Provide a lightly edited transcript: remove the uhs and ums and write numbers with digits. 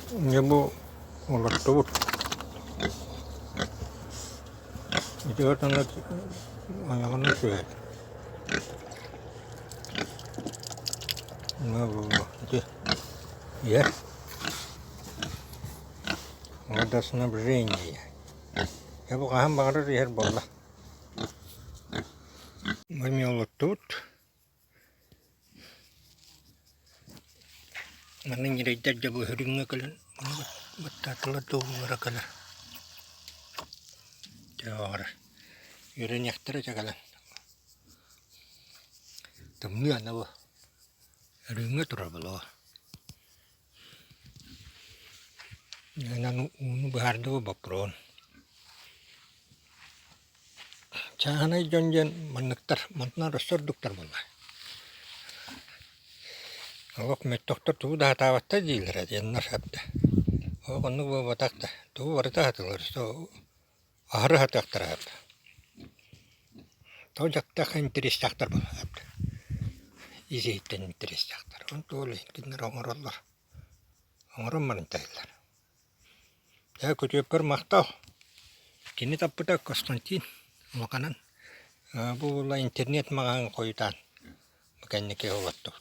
Ya bu ulat tuh. Itu kan lagi ayamnya sih. Nah bu, itu ya. Ada sana beringi. Ya bu kaham banget di her bola. Mami ulat tuh. Mana nyeri jaja bu hering kalian. Betul tuh mereka. Jawar. Yure nyaktera cakalan. Temui ana bu. Hering tuh balo. Nanu bahar tuh bapron. Cahana jonjen menektar, mana resor dokter bola. Awak dokter tuh dah tahu tadi lah jennar sabda. Oh kanu bawa takta, tuh warta tuh so ahra takter sabda. Tuh jakta kan interes takter bola sabda. Isi itu interes takter. Untuk leh kita orang lah, orang mana tahu. Ya kucu permaktau. Kini tak pernah Konstantin makanan. Bola internet makan koitan. Makanya kewat tuh.